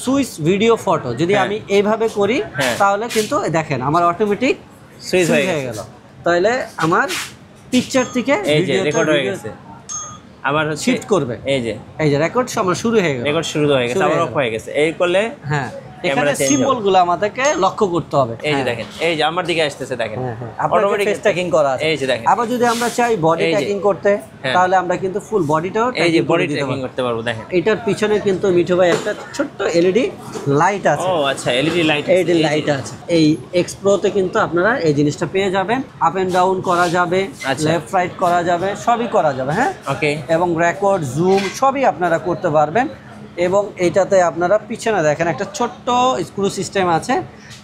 Switch video photo যদি আমি এইভাবে করি তাহলে কিন্তু দেখেন আমার অটোমেটিক সুইচ হয়ে গেল, তাহলে আমার পিকচার থেকে এই যে রেকর্ড হয়ে গেছে, আবার শিফট করবে, এই যে রেকর্ড শুরু হয়ে গেল, রেকর্ড শুরু হয়ে গেছে, আবার অফ হয়ে গেছে। এই করলে হ্যাঁ এখানে সিম্বলগুলো আমাদেরকে লক্ষ্য করতে হবে। এই যে দেখেন, এই যে আমার দিকে আসতেছে দেখেন, অটোমেটিক ফেস ট্র্যাকিং করা আছে। এই যে দেখেন, আবার যদি আমরা চাই বডি ট্র্যাকিং করতে তাহলে আমরা কিন্তু ফুল বডিটাও এই যে বডি ট্র্যাকিং করতে পারবো। দেখেন এটার পিছনে কিন্তু মিঠু ভাই একটা ছোট্ট এলইডি লাইট আছে। ও আচ্ছা, এলইডি লাইট আছে। এই এক্স প্রোতে কিন্তু আপনারা এই জিনিসটা পেয়ে যাবেন, আপ এন্ড ডাউন করা যাবে, লেফট রাইট করা যাবে, সবই করা যাবে। হ্যাঁ ওকে, এবং রেকর্ড জুম সবই আপনারা করতে পারবেন। এবং এইটাতে আপনারা পিছনে দেখেন একটা ছোট্ট স্ক্রু সিস্টেম আছে।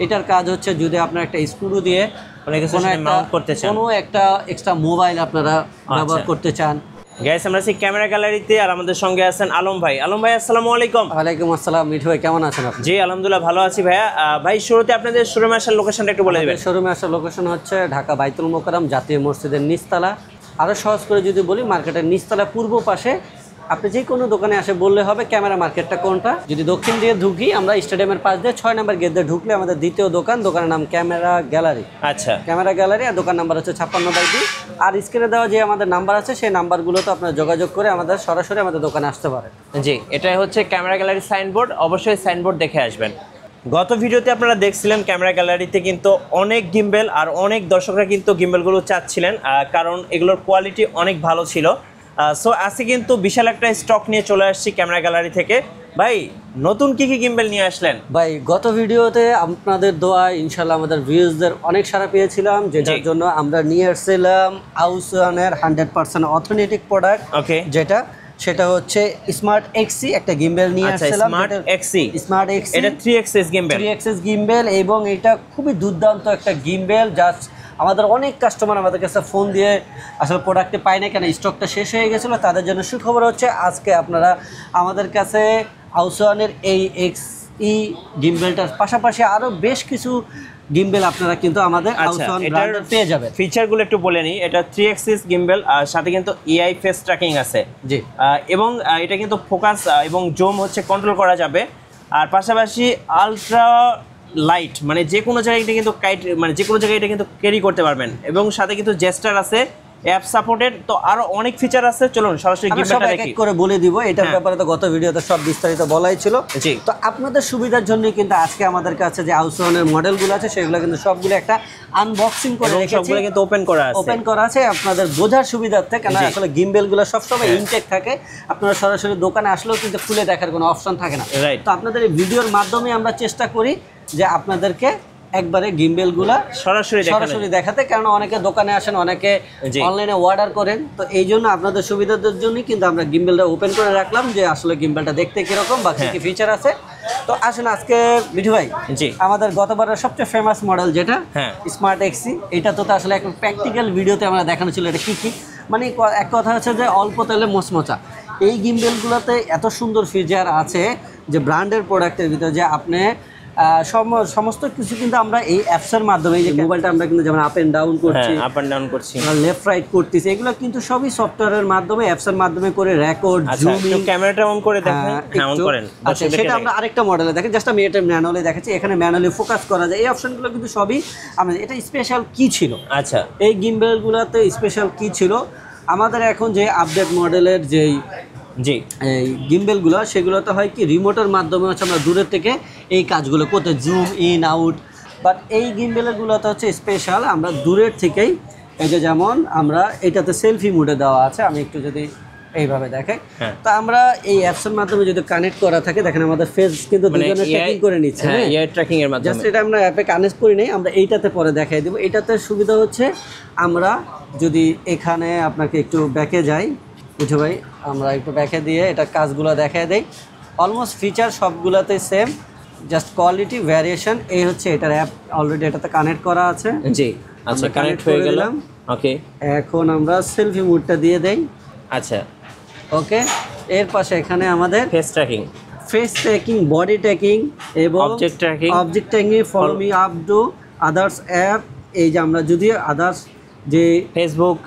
এটার কাজ হচ্ছে যদি আপনার একটা স্ক্রু দিয়ে কোনো একটা এক্সট্রা মোবাইল আপনারা ব্যবহার করতে চান। গাইস আমরা আছি ক্যামেরা গ্যালারিতে, আর আমাদের সঙ্গে আছেন আলম ভাই। আলম ভাই আসসালামু আলাইকুম। ওয়ালাইকুম আসসালাম। মিঠু ভাই কেমন আছেন আপনি? জি আলহামদুলিল্লাহ ভালো আছি ভাইয়া। ভাই শুরুতে আপনাদের শোরুমে আসার লোকেশনটা একটু বলে দিবেন। শোরুমে আসার লোকেশন হচ্ছে ঢাকা বাইতুল মোকাররম জাতীয় মসজিদের নিচতলা। আরও সহজ করে যদি বলি, মার্কেটের নিচতলা পূর্ব পাশে আপনি যে কোনো দোকানে আসে বললে হবে ক্যামেরা মার্কেটটা কোনটা। যদি দক্ষিণ দিয়ে ঢুকি আমরা স্টেডিয়ামের পাশ দিয়ে 6 নম্বর গেট দিয়ে ঢুকলে আমাদের দ্বিতীয় দোকান, দোকানের নাম ক্যামেরা গ্যালারি। আচ্ছা, ক্যামেরা গ্যালারি, আর দোকান নাম্বার হচ্ছে 56/2। আর স্ক্রিনে দেওয়া যে আমাদের নাম্বার আছে সেই নাম্বারগুলোতে আপনারা যোগাযোগ করে আমাদের সরাসরি আমাদের দোকানে আসতে পারেন। জি, এটাই হচ্ছে ক্যামেরা গ্যালারি সাইনবোর্ড, অবশ্যই সাইনবোর্ড দেখে আসবেন। গত ভিডিওতে আপনারা দেখছিলেন ক্যামেরা গ্যালারিতে কিন্তু অনেক গিম্বেল, আর অনেক দর্শকরা কিন্তু গিম্বেলগুলো চাচ্ছিলেন, কারণ এগুলোর কোয়ালিটি অনেক ভালো ছিল। সো আজকে কিন্তু বিশাল একটা স্টক নিয়ে চলে আসছি ক্যামেরা গ্যালারি থেকে। ভাই নতুন কি গিম্বেল নিয়ে আসলেন? ভাই গত ভিডিওতে আপনাদের দোয়ায় ইনশাল্লাহ আমাদের ভিউজদের অনেক সাড়া পেয়েছিলাম, যেটার জন্য আমরা নিয়ে আসছিলাম আউসওয়ানের 100% অথেন্টিক প্রোডাক্ট। ওকে, সেটা হচ্ছে স্মার্ট এক্সি একটা গিম্বেল নিয়ে আসছিলাম। স্মার্ট এক্সি এটা 3 axis গিম্বেল, এবং এটা খুবই দুর্দান্ত একটা গিম্বেল। জাস্ট আমাদের অনেক কাস্টমার আমাদের কাছে ফোন দিয়ে আসলে প্রোডাক্টে পায় না, কেন স্টকটা শেষ হয়ে গেছিলো। তাদের জন্য সুখবর হচ্ছে আজকে আপনারা আমাদের কাছে আউসওয়ানের এই এক্সই গিম্বেলটার পাশাপাশি আরও বেশ কিছু গিম্বেল আপনারা কিন্তু আমাদের আউসওয়ান ব্র্যান্ডের পেয়ে যাবেন। ফিচারগুলো একটু বলে নিই। এটা 3 axis গিম্বেল, আর সাথে কিন্তু এআই ফেস ট্র্যাকিং আছে। জি, এবং এটা কিন্তু ফোকাস এবং জুম হচ্ছে কন্ট্রোল করা যাবে। আর পাশাপাশি আলট্রা লাইট, মানে যে কোনো জায়গায় এটা কিন্তু মানে যে কোনো জায়গায় এটা কিন্তু ক্যারি করতে পারবেন। এবং সাথে কিন্তু জেস্টার আছে, অ্যাপ সাপোর্টেড, তো আরো অনেক ফিচার আছে। চলুন সরাসরি গিম্বেলটা দেখি, এক করে বলে দিব। এটার ব্যাপারে তো গত ভিডিওতে সব বিস্তারিত বলাই ছিল। জি, তো আপনাদের সুবিধার জন্য কিন্তু আজকে আমাদের কাছে যে আউসওয়ানের মডেলগুলো আছে সেগুলো কিন্তু সবগুলো একটা আনবক্সিং করে রেখেছি, সবগুলো কিন্তু ওপেন করা আছে আপনাদের বোঝার সুবিধার্থে। কারণ আসলে গিম্বেলগুলো সবসময় ইনটেক থাকে, আপনারা সরাসরি দোকানে আসলেও কিন্তু খুলে দেখার কোনো অপশন থাকে না। তো আপনাদের এই ভিডিওর মাধ্যমে আমরা চেষ্টা করি যে আপনাদেরকে একবারে গিম্বেলগুলা সরাসরি দেখাতে, কারণ অনেকে দোকানে আসেন, অনেকে অনলাইনে অর্ডার করেন। তো এই জন্য আপনাদের সুবিধার জন্যই কিন্তু আমরা গিম্বেলটা ওপেন করে রাখলাম, যে আসলে গিম্বেলটা দেখতে কিরকম বা কি ফিচার আছে। তো আসেন আজকে মিঠু ভাই, আমাদের গতবারের সবচেয়ে ফেমাস মডেল যেটা স্মার্ট এক্সি, এটা তো আসলে একটা প্র্যাকটিক্যাল ভিডিওতে আমরা দেখানো ছিল এটা কি মানে এক কথা হচ্ছে যে অল্প তেলে মচমচা। এই গিম্বেলগুলোতে এত সুন্দর ফিচার আছে যে ব্র্যান্ডের প্রোডাক্টের ভিতরে, যে আপনি সমস্ত কিছু কিন্তু আমরা এই অ্যাপসের মাধ্যমে, এই যে মোবাইলটা আমরা কিন্তু যেমন আপ এন্ড ডাউন করছি, লেফট রাইট করতেছি, এগুলো কিন্তু সবই সফটওয়্যারের মাধ্যমে, অ্যাপসের মাধ্যমে করে রেকর্ড, জুমিং, ক্যামেরাটা অন করে দেখেন। হ্যাঁ অন করেন। আচ্ছা, সেটা আমরা আরেকটা মডেলে দেখেন। জাস্ট আমি এটা ম্যানুয়ালি দেখাচ্ছি, এখানে ম্যানুয়ালি ফোকাস করা যায়। এই অপশনগুলো কিন্তু সবই আমাদের। এটা স্পেশাল কি ছিল? আচ্ছা, এই গিম্বেলগুলোতে স্পেশাল কি ছিল আমাদের এখন যে আপডেট মডেলের যেই এই গিম্বেলগুলো, সেগুলোতে হয় কি রিমোটের মাধ্যমে হচ্ছে আমরা দূরের থেকে এই কাজগুলো করতে, জুম ইন আউট। বাট এই গিম্বেলগুলোতে হচ্ছে স্পেশাল, আমরা দূরের থেকেই, এই যে যেমন আমরা এটাতে সেলফি মোডে দেওয়া আছে, আমি একটু যদি এইভাবে দেখাই, তো আমরা এই অ্যাপসের মাধ্যমে যদি কানেক্ট করা থাকে, দেখেন আমাদের ফেস কিন্তু দুজনে ট্র্যাকিং করে নিচ্ছে। এআই ট্র্যাকিং এর মাধ্যমে। জাস্ট এটা আমরা অ্যাপে কানেক্ট করি নাই, আমরা এইটাতে পরে দেখাই দেব। এটাতে সুবিধা হচ্ছে আমরা যদি এখানে আপনাকে একটু ব্যাকে যাই, বুঝো ভাই, আমরা একটু ব্যাকে দিয়ে এটা কাজগুলো দেখায় দেই। অলমোস্ট ফিচার সবগুলোতে সেম, জাস্ট কোয়ালিটি ভ্যারিয়েশন। এই হচ্ছে এটার অ্যাপ অলরেডি এটাতে কানেক্ট করা আছে। জি, আচ্ছা, কানেক্ট হয়ে গেলাম। ওকে, এখন আমরা সেলফি মোডটা দিয়ে দেই। আচ্ছা, ওকে, এর পাশে এখানে আমাদের ফেস ট্র্যাকিং, বডি ট্র্যাকিং এবং object tracking, follow me up to others app. এই যে আমরা যদি আদার্স যে ফেসবুক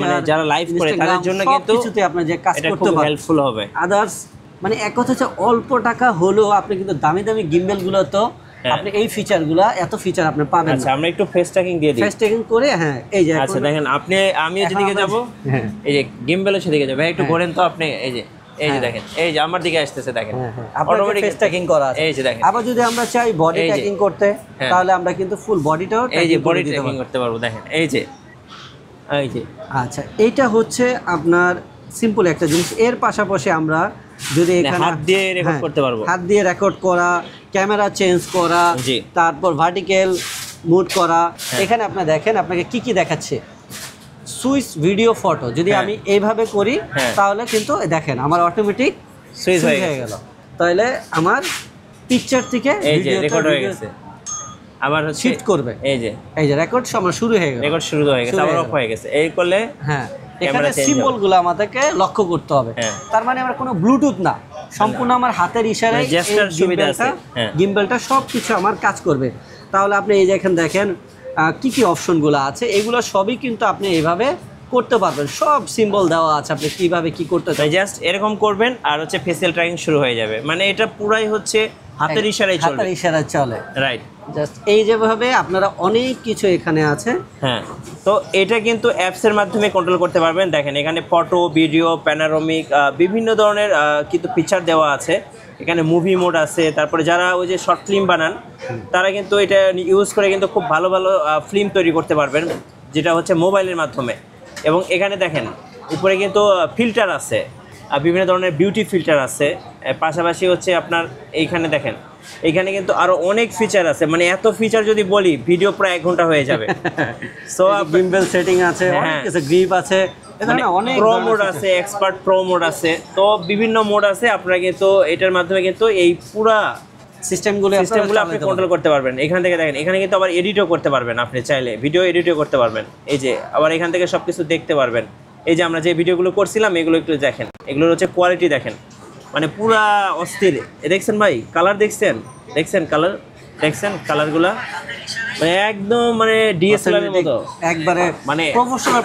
মানে যারা লাইভ করে তাদের জন্য কিন্তু কিছুতে আপনি যে কাজ করতে পারেন, হেল্পফুল হবে। আদার্স মানে এক কথা হচ্ছে অল্প টাকা হলেও আপনি কিন্তু দামি দামি গিম্বেলগুলো তো আপনি এই ফিচারগুলো এত ফিচার আপনি পাবেন। আচ্ছা আমরা একটু ফেস ট্র্যাকিং দিয়ে দিই। ফেস ট্র্যাকিং করে হ্যাঁ এই যে আচ্ছা দেখেন আপনি আমিও যেদিকে যাব এই যে গিম্বেলও সেদিকে যাবে, একটু ঘোরেন তো আপনি। এই যে দেখেন এই যে আমার দিকে আসতেছে দেখেন, অটোমেটিক ফেস ট্র্যাকিং করা আছে। এই যে দেখেন আবার যদি আমরা চাই বডি ট্র্যাকিং করতে তাহলে আমরা কিন্তু ফুল বডিটাও এই যে বডি ট্র্যাকিং করতে পারবো দেখেন এই যে। আচ্ছা এইটা হচ্ছে আপনার সিম্পল একটা জিনিস। এর পাশাপাশি আমরা যদি এখানে হাত দিয়ে রেকর্ড করতে পারবো, হাত দিয়ে রেকর্ড করা, ক্যামেরা চেঞ্জ করা, তারপর ভার্টিক্যাল মুড করা। এখানে আপনি দেখেন আপনাকে কি কি দেখাচ্ছে, সুইচ ভিডিও ফটো। যদি আমি এইভাবে করি তাহলে কিন্তু দেখেন আমার অটোমেটিক সুইচ হয়ে গেল, তাহলে আমার পিকচার থেকে ভিডিও রেকর্ড হয়ে গেছে। আবার শিফট করবে এই যে রেকর্ড সময় শুরু হয়ে গেল, রেকর্ড শুরু হয়ে গেছে আবার অফ হয়ে গেছে। এই করলে হ্যাঁ এখানে সিম্বলগুলো আমাদেরকে লক্ষ্য করতে হবে। তার মানে আমরা কোনো ব্লুটুথ না, সম্পূর্ণ আমার হাতের ইশারায় জেস্টার সুবিধা আছে, গিম্বেলটা সবকিছু আমার কাজ করবে। তাহলে আপনি এই যে এখানে দেখেন কি কি অপশনগুলো আছে, এগুলো সবই কিন্তু আপনি এইভাবে করতে পারবেন। সব সিম্বল দেওয়া আছে আপনি কিভাবে কি করতে চাই, জাস্ট এরকম করবেন আর হচ্ছে ফেসিয়াল ট্র্যাকিং শুরু হয়ে যাবে। মানে এটা পুরাই হচ্ছে হাতের ইশারায় চলে, হাতের ইশারায় চলে রাইট। জাস্ট এই যেভাবে আপনারা অনেক কিছু এখানে আছে। হ্যাঁ তো এটা কিন্তু অ্যাপসের মাধ্যমে কন্ট্রোল করতে পারবেন। দেখেন এখানে ফটো, ভিডিও, প্যানোরামিক বিভিন্ন ধরনের কিন্তু পিকচার দেওয়া আছে। এখানে মুভি মোড আছে, তারপরে যারা ওই যে শর্ট ফিল্ম বানান তারা কিন্তু এটা ইউজ করে কিন্তু খুব ভালো ভালো ফিল্ম তৈরি করতে পারবেন, যেটা হচ্ছে মোবাইলের মাধ্যমে। এবং এখানে দেখেন উপরে কিন্তু ফিল্টার আছে, বিভিন্ন ধরনের বিউটি ফিল্টার আছে। পাশাপাশি হচ্ছে আপনার এইখানে দেখেন এখানে কিন্তু আরো অনেক ফিচার আছে। মানে এত ফিচার যদি বলি ভিডিও প্রায় 1 ঘন্টা হয়ে যাবে। সো গিম্বেল সেটিং আছে, অনেক কিছু গ্রিপ আছে, অনেক প্রো মোড আছে, এক্সপার্ট প্রো মোড আছে, তো বিভিন্ন মোড আছে। আপনারা কিন্তু এটার মাধ্যমে কিন্তু এই পুরা সিস্টেমগুলো আপনি কন্ট্রোল করতে পারবেন। এখান থেকে দেখেন এখানে কিন্তু আবার এডিটও করতে পারবেন, আপনি চাইলে ভিডিও এডিটও করতে পারবেন। এই যে আবার এখান থেকে সবকিছু দেখতে পারবেন। এই যে আমরা যে ভিডিওগুলো করছিলাম এগুলো একটু দেখেন, এগুলোর হচ্ছে কোয়ালিটি দেখেন, মানে পুরা অস্থির। দেখছেন ভাই কালার দেখছেন কালার দেখছেন কালারগুলা মানে একদম মানে ডিএসএলআর এর মতো একবারে, মানে প্রফেশনাল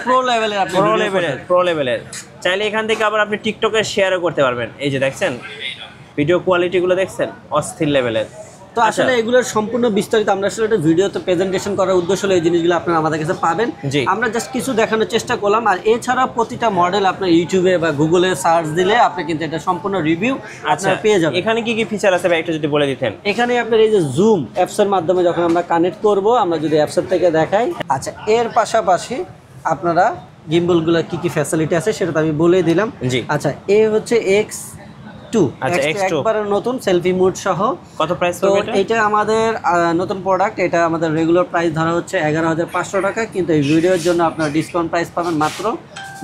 প্রো লেভেলের। চাইলে এখান থেকে আবার আপনি টিকটকে শেয়ারও করতে পারবেন। এই যে দেখছেন ভিডিও কোয়ালিটিগুলো দেখছেন অস্থির লেভেলের। তো আসলে এগুলোর সম্পূর্ণ বিস্তারিত আমরা আসলে একটা ভিডিওতে প্রেজেন্টেশন করার উদ্দেশ্য হলো এই জিনিসগুলো আপনারা আমাদের কাছে পাবেন। আমরা জাস্ট কিছু দেখানোর চেষ্টা করলাম। আর এছাড়া প্রতিটা মডেল আপনার ইউটিউবে বা গুগলে সার্চ দিলে আপনি কিন্তু এটা সম্পূর্ণ রিভিউ আপনারা পেয়ে যাবেন। এখানে কি কি ফিচার আছে ভাই একটু যদি বলে দিতেন। এখানে আপনার এই যে জুম অ্যাপসের মাধ্যমে যখন আমরা কানেক্ট করব, আমরা যদি অ্যাপসের থেকে দেখাই। আচ্ছা এর পাশাপাশি আপনারা গিম্বলগুলো কি কি ফ্যাসিলিটি আছে সেটা তো আমি বলে দিলাম। আচ্ছা এ হচ্ছে X2, একবারে নতুন সেলফি মুড সহ। কত প্রাইস পড়বে এটা? আমাদের নতুন প্রোডাক্ট, এটা আমাদের রেগুলার প্রাইস ধরা হচ্ছে 11,500 টাকা, কিন্তু এই ভিডিওর জন্য আপনারা ডিসকাউন্ট প্রাইস পাবেন মাত্র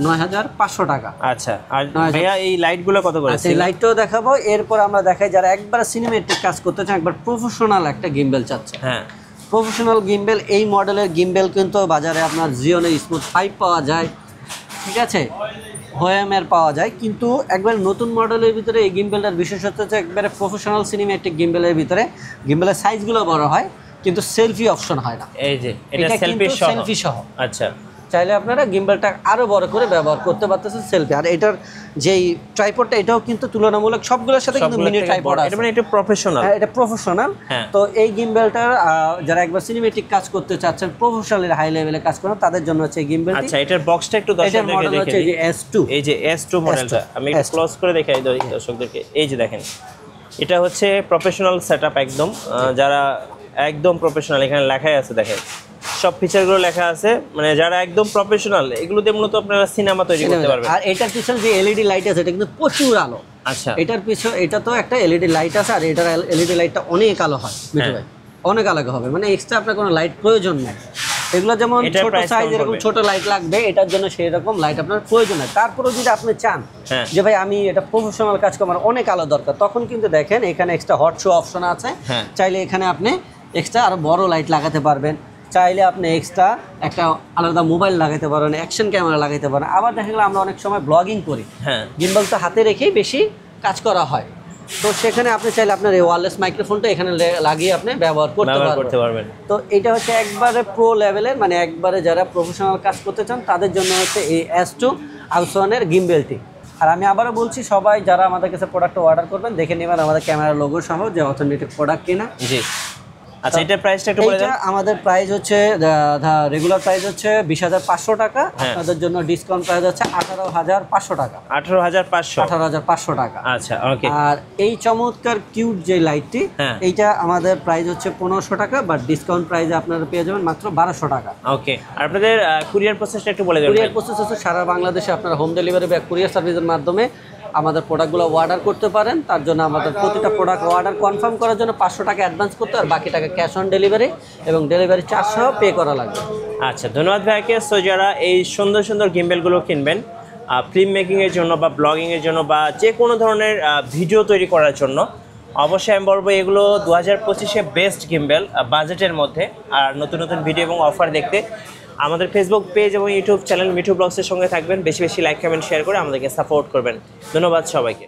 9,500 টাকা। আচ্ছা আর ভাইয়া এই লাইটগুলো কত করে? আচ্ছা এই লাইটটাও দেখাবো। এরপর আমরা দেখাই যারা একবার সিনেমেটিক কাজ করতে চান, একবার প্রফেশনাল একটা গিম্বেল চাচ্ছে। হ্যাঁ প্রফেশনাল গিম্বেল, এই মডেলের গিম্বেল কিন্তু বাজারে আপনার জিওনের স্মুথ 5 পাওয়া যায়, ঠিক আছে, হোয়ামের পাওয়া যায়। কিন্তু একবার নতুন মডেলের ভিতরে এই গিম্বেলটার বিশেষত্ব হচ্ছে একবারে প্রফেশনাল সিনেমেটিক গিম্বেলের ভিতরে গিম্বেলের সাইজগুলো বড় হয় কিন্তু সেলফি অপশন হয় না। এই যে এটা সেলফি সহ। আচ্ছা চাইলে আপনারা গিম্বেলটা আরো বড় করে ব্যবহার করতে পারতেছেন সেলফি। আর এটার যেই ট্রাইপডটা এটাও কিন্তু তুলনামূলক সবগুলোর সাথে কিন্তু মিনি ট্রাইপড আছে, মানে এটা প্রফেশনাল। হ্যাঁ এটা প্রফেশনাল। তো এই গিম্বেলটার যারা একবার সিনেমেটিক কাজ করতে চাচ্ছেন, প্রফেশনাল হাই লেভেলে কাজ করেন, তাদের জন্য হচ্ছে এই গিম্বেলটি। আচ্ছা এটার বক্সটা একটু দর্শকদেরকে দেখিয়ে দিই। S2, এই যে S2 মডেলটা আমি একটু ক্লোজ করে দেখাই দর্শকদেরকে। এই যে দেখেন এটা হচ্ছে প্রফেশনাল সেটআপ একদম, যারা একদম প্রফেশনাল, এখানে লেখাই আছে দেখেন সব ফিচারগুলো লেখা আছে। মানে যারা একদম প্রফেশনাল এগুলোতে মূলত আপনারা সিনেমা তৈরি করতে পারবেন। আর এটার পিছনে যে এলইডি লাইট আছে এটা কিন্তু প্রচুর আলো। আচ্ছা এটার পিছনে এটা তো একটা এলইডি লাইট আছে, আর এটার এলইডি লাইটটা অনেক আলো হয় মিঠু ভাই, অনেক আলো হবে। মানে এক্সট্রা আপনার কোনো লাইট প্রয়োজন নেই। এগুলো যেমন ছোট সাইজ এরকম ছোট লাইট লাগবে, এটার জন্য সেই রকম লাইট আপনার প্রয়োজন হয়। তারপরেও যদি আপনি চান যে ভাই আমি এটা প্রফেশনাল কাজ করব, অনেক আলো দরকার, তখন কিন্তু দেখেন এখানে এক্সট্রা হট শো অপশন আছে। চাইলে এখানে আপনি এক্সট্রা আরো বড় লাইট লাগাতে পারবেন, চাইলে আপনি এক্সট্রা একটা আলাদা মোবাইল লাগাতে পারেন, অ্যাকশন ক্যামেরা লাগাতে পারেন। আবার দেখা গেল আমরা অনেক সময় ব্লগিং করি, গিম্বল তো হাতে রেখেই বেশি কাজ করা হয়, তো সেখানে আপনি চাইলে আপনার এই ওয়্যারলেস মাইক্রোফোনটা এখানে লাগিয়ে আপনি ব্যবহার করতে পারবেন। তো এটা হচ্ছে একবারে প্রো লেভেলের, মানে একবারে যারা প্রফেশনাল কাজ করতে চান তাদের জন্য হচ্ছে এই S2 আউসওয়ানের গিম্বেলটি। আর আমি আবারও বলছি, সবাই যারা আমাদের কাছে প্রোডাক্ট অর্ডার করবেন দেখে নেবেন আমাদের ক্যামেরার লোগো সহ যে অথেন্টিক প্রোডাক্ট কিনা। জি আচ্ছা, এটার প্রাইসটা একটু বলে দেন। এটা আমাদের প্রাইস হচ্ছে রেগুলার প্রাইস হচ্ছে 20,500 টাকা, আপনাদের জন্য ডিসকাউন্ট প্রাইস হচ্ছে 18,500 টাকা। 18,500 টাকা। আচ্ছা ওকে। আর এই চমৎকার কিউট যে লাইটটি, এইটা আমাদের প্রাইস হচ্ছে 1500 টাকা, বাট ডিসকাউন্ট প্রাইসে আপনারা পেয়ে যাবেন মাত্র 1200 টাকা। ওকে। আর আপনাদের কুরিয়ার প্রসেসটা একটু বলে দেন। কুরিয়ার প্রসেস হচ্ছে সারা বাংলাদেশে আপনারা হোম ডেলিভারি বা কুরিয়ার সার্ভিসের মাধ্যমে আমাদের প্রোডাক্টগুলো অর্ডার করতে পারেন। তার জন্য আমাদের প্রতিটা প্রোডাক্ট অর্ডার কনফার্ম করার জন্য 500 টাকা অ্যাডভান্স করতে, আর বাকি টাকা ক্যাশ অন ডেলিভারি এবং ডেলিভারি চার্জ সহ পে করা লাগবে। আচ্ছা, ধন্যবাদ ভাইকে। সো যারা এই সুন্দর সুন্দর গিম্বেলগুলো কিনবেন ফিল্ম মেকিংয়ের জন্য বা ব্লগিংয়ের জন্য বা যে কোনো ধরনের ভিডিও তৈরি করার জন্য, অবশ্যই আমি বলবো এগুলো 2025-এ বেস্ট গিম্বেল বাজেটের মধ্যে। আর নতুন নতুন ভিডিও এবং অফার দেখতে আমাদের ফেসবুক পেজ এবং ইউটিউব চ্যানেল মিঠু ব্লগসের সঙ্গে থাকবেন। বেশি বেশি লাইক কমেন্ট শেয়ার করে আমাদেরকে সাপোর্ট করবেন। ধন্যবাদ সবাইকে।